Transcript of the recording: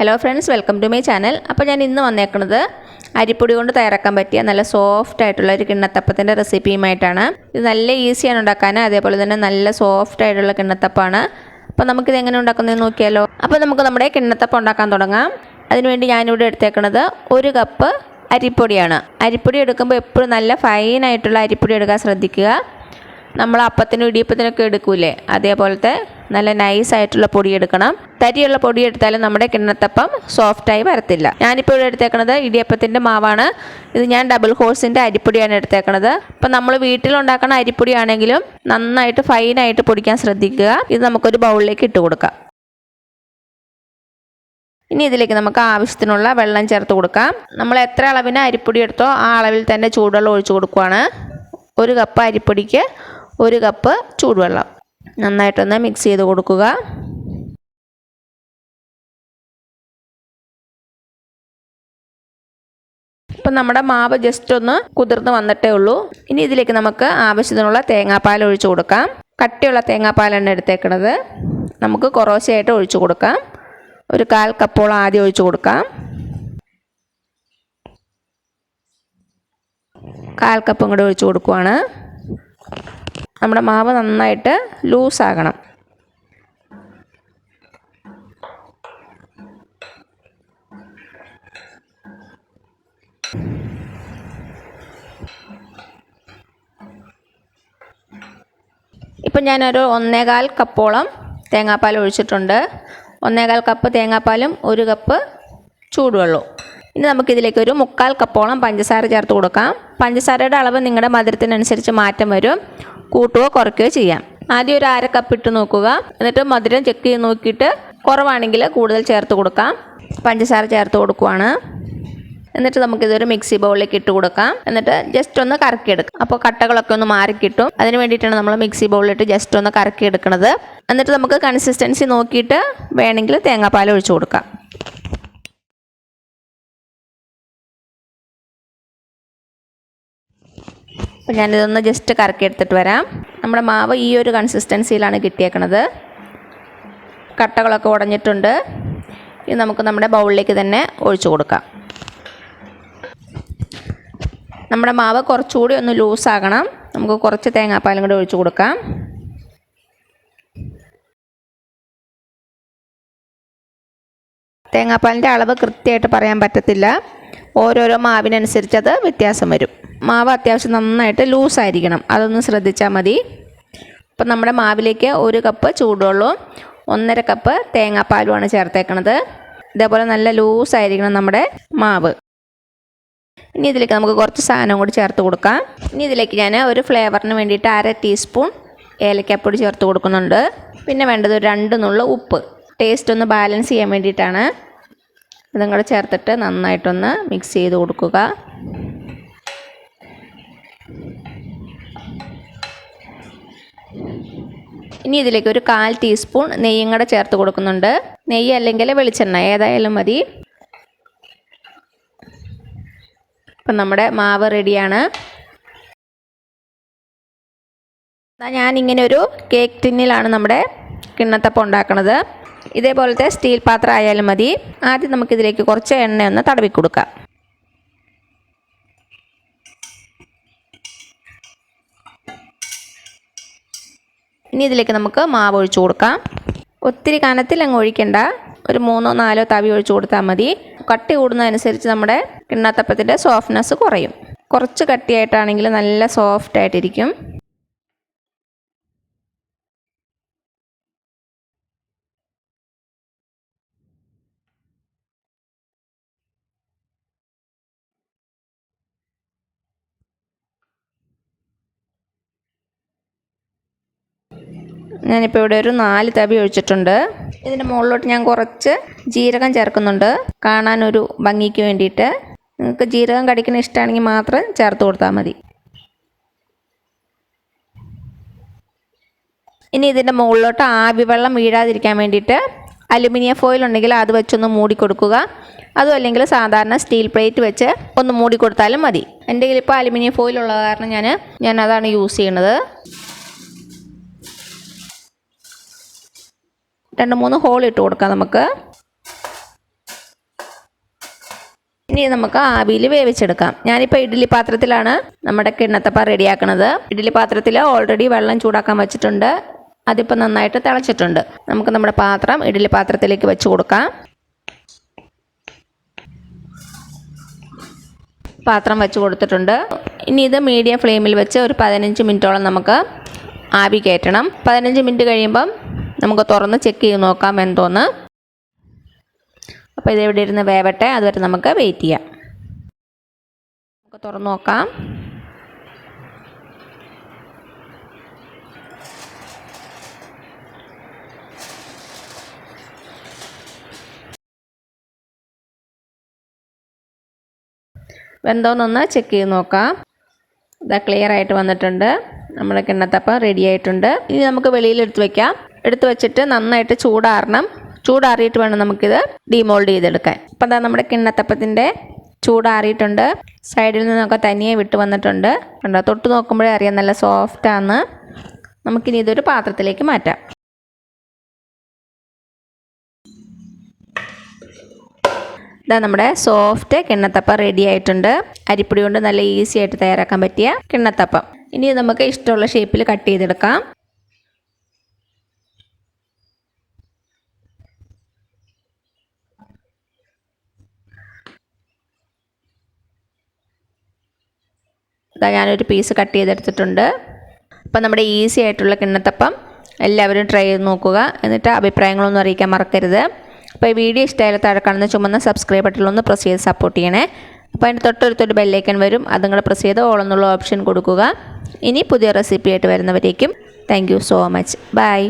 Hello friends, welcome to my channel. അപ്പോൾ ഞാൻ ഇന്ന് വന്നേക്കുന്നത് അരിപ്പൊടി കൊണ്ട് തയ്യാറാക്കാൻ പറ്റിയ നല്ല സോഫ്റ്റ് ആയിട്ടുള്ള ഒരു കിണ്ണത്തപ്പത്തിൻ്റെ റെസിപ്പിയുമായിട്ടാണ്. ഇത് നല്ല ഈസിയാണ് ഉണ്ടാക്കാൻ, അതേപോലെ തന്നെ നല്ല സോഫ്റ്റ് ആയിട്ടുള്ള കിണ്ണത്തപ്പമാണ്. അപ്പോൾ നമുക്കിത് എങ്ങനെ ഉണ്ടാക്കുന്നതെന്ന് നോക്കിയാലോ. അപ്പോൾ നമുക്ക് നമ്മുടെ കിണ്ണത്തപ്പം ഉണ്ടാക്കാൻ തുടങ്ങാം. അതിനുവേണ്ടി ഞാനിവിടെ എടുത്തേക്കുന്നത് 1 കപ്പ് അരിപ്പൊടിയാണ്. അരിപ്പൊടി എടുക്കുമ്പോൾ എപ്പോഴും നല്ല ഫൈനായിട്ടുള്ള അരിപ്പൊടി എടുക്കാൻ ശ്രദ്ധിക്കുക. നമ്മൾ അപ്പത്തിനും ഇടിയപ്പത്തിനൊക്കെ എടുക്കൂലേ, അതേപോലത്തെ നല്ല നൈസായിട്ടുള്ള പൊടി എടുക്കണം. തരിയുള്ള പൊടി എടുത്താലും നമ്മുടെ കിണ്ണത്തപ്പം സോഫ്റ്റായി വരത്തില്ല. ഞാനിപ്പോൾ ഇവിടെ എടുത്തേക്കുന്നത് ഇടിയപ്പത്തിൻ്റെ മാവാണ്. ഇത് ഞാൻ ഡബിൾ ഹോഴ്സിൻ്റെ അരിപ്പൊടിയാണ് എടുത്തേക്കുന്നത്. അപ്പം നമ്മൾ വീട്ടിലുണ്ടാക്കുന്ന അരിപ്പൊടിയാണെങ്കിലും നന്നായിട്ട് ഫൈനായിട്ട് പൊടിക്കാൻ ശ്രദ്ധിക്കുക. ഇത് നമുക്കൊരു ബൗളിലേക്ക് ഇട്ട് കൊടുക്കാം. ഇനി ഇതിലേക്ക് നമുക്ക് ആവശ്യത്തിനുള്ള വെള്ളം ചേർത്ത് കൊടുക്കാം. നമ്മൾ എത്ര അളവിന് അരിപ്പൊടി എടുത്തോ ആ അളവിൽ തന്നെ ചൂടുവെള്ളം ഒഴിച്ചു കൊടുക്കുകയാണ്. 1 കപ്പ് അരിപ്പൊടിക്ക് 1 കപ്പ് ചൂടുവെള്ളം. നന്നായിട്ടൊന്ന് മിക്സ് ചെയ്ത് കൊടുക്കുക. ഇപ്പം നമ്മുടെ മാവ് ജസ്റ്റ് ഒന്ന് കുതിർന്ന് വന്നിട്ടേ ഉള്ളൂ. ഇനി ഇതിലേക്ക് നമുക്ക് ആവശ്യത്തിനുള്ള തേങ്ങാപ്പാൽ ഒഴിച്ചു കൊടുക്കാം. കട്ടിയുള്ള തേങ്ങാപ്പാലാണ് എടുത്തേക്കുന്നത്. നമുക്ക് കുറേശ്ശെയായിട്ട് ഒഴിച്ചു കൊടുക്കാം. ഒരു 1/4 കപ്പോളം ആദ്യം ഒഴിച്ചു കൊടുക്കാം. 1/4 കപ്പും കൂടെ ഒഴിച്ചു കൊടുക്കുവാണ്. നമ്മുടെ മാവ് നന്നായിട്ട് ലൂസാകണം. ഇപ്പം ഞാനൊരു 1/4 കപ്പോളം തേങ്ങാപ്പാൽ ഒഴിച്ചിട്ടുണ്ട്. 1/4 കപ്പ് തേങ്ങാപ്പാലും 1 കപ്പ് ചൂടുവെള്ളവും. ഇനി നമുക്കിതിലേക്ക് ഒരു 1/4 കപ്പോളം പഞ്ചസാര ചേർത്ത് കൊടുക്കാം. പഞ്ചസാരയുടെ അളവ് നിങ്ങളുടെ മധുരത്തിനനുസരിച്ച് മാറ്റം വരും. കൂട്ടുകയോ കുറയ്ക്കുകയോ ചെയ്യാം. ആദ്യം ഒരു 1/2 കപ്പ് ഇട്ട് നോക്കുക. എന്നിട്ട് മധുരം ചെക്ക് ചെയ്ത് നോക്കിയിട്ട് കുറവാണെങ്കിൽ കൂടുതൽ ചേർത്ത് കൊടുക്കാം. പഞ്ചസാര ചേർത്ത് കൊടുക്കുവാണ്. എന്നിട്ട് നമുക്കിതൊരു മിക്സി ബൗളിലേക്ക് ഇട്ട് കൊടുക്കാം. എന്നിട്ട് ജസ്റ്റ് ഒന്ന് കറക്കിയെടുക്കാം. അപ്പോൾ കട്ടകളൊക്കെ ഒന്ന് മാറിക്കിട്ടും. അതിന് വേണ്ടിയിട്ടാണ് നമ്മൾ മിക്സി ബൗളിലിട്ട് ജസ്റ്റ് ഒന്ന് കറക്കിയെടുക്കുന്നത്. എന്നിട്ട് നമുക്ക് കൺസിസ്റ്റൻസി നോക്കിയിട്ട് വേണമെങ്കിൽ തേങ്ങാപ്പാൽ ഒഴിച്ചു കൊടുക്കാം. അപ്പോൾ ഞാനിതൊന്ന് ജസ്റ്റ് കറക്കി എടുത്തിട്ട് വരാം. നമ്മുടെ മാവ് ഈ ഒരു കൺസിസ്റ്റൻസിയിലാണ് കിട്ടിയേക്കണത്. കട്ടകളൊക്കെ ഉടഞ്ഞിട്ടുണ്ട്. ഇത് നമുക്ക് നമ്മുടെ ബൗളിലേക്ക് തന്നെ ഒഴിച്ചു കൊടുക്കാം. നമ്മുടെ മാവ് കുറച്ചുകൂടി ഒന്ന് ലൂസാകണം. നമുക്ക് കുറച്ച് തേങ്ങാപ്പാലും കൂടി ഒഴിച്ചു കൊടുക്കാം. തേങ്ങാപ്പാലിൻ്റെ അളവ് കൃത്യമായിട്ട് പറയാൻ പറ്റത്തില്ല. ഓരോരോ മാവിനനുസരിച്ച് അത് വ്യത്യാസം വരും. മാവ് അത്യാവശ്യം നന്നായിട്ട് ലൂസായിരിക്കണം, അതൊന്ന് ശ്രദ്ധിച്ചാൽ മതി. അപ്പം നമ്മുടെ മാവിലേക്ക് 1 കപ്പ് ചൂടുവെള്ളവും 1.5 കപ്പ് തേങ്ങാപ്പാലുമാണ് ചേർത്തേക്കണത്. ഇതേപോലെ നല്ല ലൂസായിരിക്കണം നമ്മുടെ മാവ്. ഇനി ഇതിലേക്ക് നമുക്ക് കുറച്ച് സാധനം കൂടി ചേർത്ത് കൊടുക്കാം. ഇനി ഇതിലേക്ക് ഞാൻ ഒരു ഫ്ലേവറിന് വേണ്ടിയിട്ട് 1/2 ടീസ്പൂൺ ഏലക്കാപ്പൊടി ചേർത്ത് കൊടുക്കുന്നുണ്ട്. പിന്നെ വേണ്ടത് 2 നുള്ള ഉപ്പ്, ടേസ്റ്റ് ഒന്ന് ബാലൻസ് ചെയ്യാൻ വേണ്ടിയിട്ടാണ്. ഇതും കൂടെ ചേർത്തിട്ട് നന്നായിട്ടൊന്ന് മിക്സ് ചെയ്ത് കൊടുക്കുക. ഇനി ഇതിലേക്ക് ഒരു 1/4 ടീസ്പൂൺ നെയ്യും കൂടെ ചേർത്ത് കൊടുക്കുന്നുണ്ട്. നെയ്യ് അല്ലെങ്കിൽ വെളിച്ചെണ്ണ ഏതായാലും മതി. അപ്പം നമ്മുടെ മാവ് റെഡിയാണ്. ഞാനിങ്ങനെ ഒരു കേക്ക് ടിന്നിലാണ് നമ്മുടെ കിണ്ണത്തപ്പം ഉണ്ടാക്കുന്നത്. ഇതേപോലത്തെ സ്റ്റീൽ പാത്രം ആയാലും മതി. ആദ്യം നമുക്കിതിലേക്ക് കുറച്ച് എണ്ണയൊന്ന് തടവി കൊടുക്കാം. ഇനി ഇതിലേക്ക് നമുക്ക് മാവ് ഒഴിച്ചു കൊടുക്കാം. ഒത്തിരി കനത്തിൽ അങ്ങ് ഒഴിക്കണ്ട, ഒരു 3-4 തവി ഒഴിച്ചു കൊടുത്താൽ മതി. കട്ടി കൂടുന്നതനുസരിച്ച് നമ്മുടെ കിണ്ണത്തപ്പത്തിൻ്റെ സോഫ്റ്റ്നെസ് കുറയും. കുറച്ച് കട്ടിയായിട്ടാണെങ്കിൽ നല്ല സോഫ്റ്റ് ആയിട്ടിരിക്കും. ഞാനിപ്പോൾ ഇവിടെ ഒരു 4 തവി ഒഴിച്ചിട്ടുണ്ട്. ഇതിൻ്റെ മുകളിലോട്ട് ഞാൻ കുറച്ച് ജീരകം ചേർക്കുന്നുണ്ട്, കാണാനൊരു ഭംഗിക്ക് വേണ്ടിയിട്ട്. നിങ്ങൾക്ക് ജീരകം കടിക്കുന്ന ഇഷ്ടമാണെങ്കിൽ മാത്രം ചേർത്ത് കൊടുത്താൽ മതി. ഇനി ഇതിൻ്റെ മുകളിലോട്ട് ആവി വെള്ളം വീഴാതിരിക്കാൻ വേണ്ടിയിട്ട് അലുമിനിയം ഫോയിൽ ഉണ്ടെങ്കിൽ അത് വെച്ചൊന്ന് മൂടി കൊടുക്കുക. അതും അല്ലെങ്കിൽ സാധാരണ സ്റ്റീൽ പ്ലേറ്റ് വെച്ച് ഒന്ന് മൂടി കൊടുത്താലും മതി. എൻ്റെ കയ്യിൽ ഇപ്പോൾ അലുമിനിയം ഫോയിൽ ഉള്ള കാരണം ഞാൻ അതാണ് യൂസ് ചെയ്യുന്നത്. 2-3 ഹോൾ ഇട്ട് കൊടുക്കാം നമുക്ക്. ഇനി നമുക്ക് ആവിയിൽ വേവിച്ചെടുക്കാം. ഞാനിപ്പോൾ ഇഡ്ഡലി പാത്രത്തിലാണ് നമ്മുടെ കിണ്ണത്തപ്പം റെഡിയാക്കുന്നത്. ഇഡ്ഡലി പാത്രത്തിൽ ഓൾറെഡി വെള്ളം ചൂടാക്കാൻ വെച്ചിട്ടുണ്ട്. അതിപ്പോൾ നന്നായിട്ട് തിളച്ചിട്ടുണ്ട്. നമുക്ക് നമ്മുടെ പാത്രം ഇഡ്ഡലി പാത്രത്തിലേക്ക് വെച്ച് കൊടുക്കാം. പാത്രം വെച്ച് കൊടുത്തിട്ടുണ്ട്. ഇനി ഇത് മീഡിയം ഫ്ലെയിമിൽ വെച്ച് ഒരു 15 മിനിറ്റോളം നമുക്ക് ആവി കയറ്റണം. 15 മിനിറ്റ് കഴിയുമ്പം നമുക്ക് തുറന്ന് ചെക്ക് ചെയ്ത് നോക്കാം എന്തോന്ന്. അപ്പോൾ ഇത് ഇവിടെ ഇരുന്ന് വേവട്ടെ, അതുവരെ നമുക്ക് വെയിറ്റ് ചെയ്യാം. നമുക്ക് തുറന്ന് നോക്കാം. വെന്തോന്നൊന്ന് ചെക്ക് ചെയ്ത് നോക്കാം. ഇതാ ക്ലിയർ ആയിട്ട് വന്നിട്ടുണ്ട്. നമ്മുടെ കിണ്ണത്തപ്പം റെഡി ആയിട്ടുണ്ട്. ഇനി നമുക്ക് വെളിയിൽ എടുത്ത് വെക്കാം. എടുത്ത് വെച്ചിട്ട് നന്നായിട്ട് ചൂടാറണം. ചൂടാറിയിട്ട് വേണം നമുക്കിത് ഡീമോൾഡ് ചെയ്തെടുക്കാൻ. അപ്പം എന്താ നമ്മുടെ കിണ്ണത്തപ്പത്തിൻ്റെ ചൂടാറിയിട്ടുണ്ട്. സൈഡിൽ നിന്നൊക്കെ തനിയെ വിട്ട് വന്നിട്ടുണ്ട്. കണ്ടോ, തൊട്ട് നോക്കുമ്പോഴേ അറിയാം നല്ല സോഫ്റ്റാണ്. നമുക്കിനി ഇതൊരു പാത്രത്തിലേക്ക് മാറ്റാം. ഇതാ നമ്മുടെ സോഫ്റ്റ് കിണ്ണത്തപ്പം റെഡി ആയിട്ടുണ്ട്. അരിപ്പൊടി കൊണ്ട് നല്ല ഈസി ആയിട്ട് തയ്യാറാക്കാൻ പറ്റിയ കിണ്ണത്തപ്പം. ഇനി നമുക്ക് ഇഷ്ടമുള്ള ഷേപ്പിൽ കട്ട് ചെയ്തെടുക്കാം. ഇതാ ഞാനൊരു പീസ് കട്ട് ചെയ്തെടുത്തിട്ടുണ്ട്. അപ്പം നമ്മുടെ ഈസി ആയിട്ടുള്ള കിണ്ണത്തപ്പം എല്ലാവരും ട്രൈ ചെയ്ത് നോക്കുക. എന്നിട്ട് അഭിപ്രായങ്ങളൊന്നും അറിയിക്കാൻ മറക്കരുത്. അപ്പോൾ ഈ വീഡിയോ ഇഷ്ടമായാലും താഴെ കാണുന്ന ചുമന്ന സബ്സ്ക്രൈബ് ബട്ടണിലൊന്ന് പ്രസ് ചെയ്ത് സപ്പോർട്ട് ചെയ്യണേ. അപ്പോൾ അതിൻ്റെ തൊട്ടടുത്തൊരു ബെല്ലൈക്കൺ വരും. അത് നിങ്ങൾ പ്രസ് ചെയ്ത് ഓൾ എന്നുള്ള ഓപ്ഷൻ കൊടുക്കുക. ഇനി പുതിയ റെസിപ്പി ആയിട്ട് വരുന്നവരേക്കും thank you so much. By.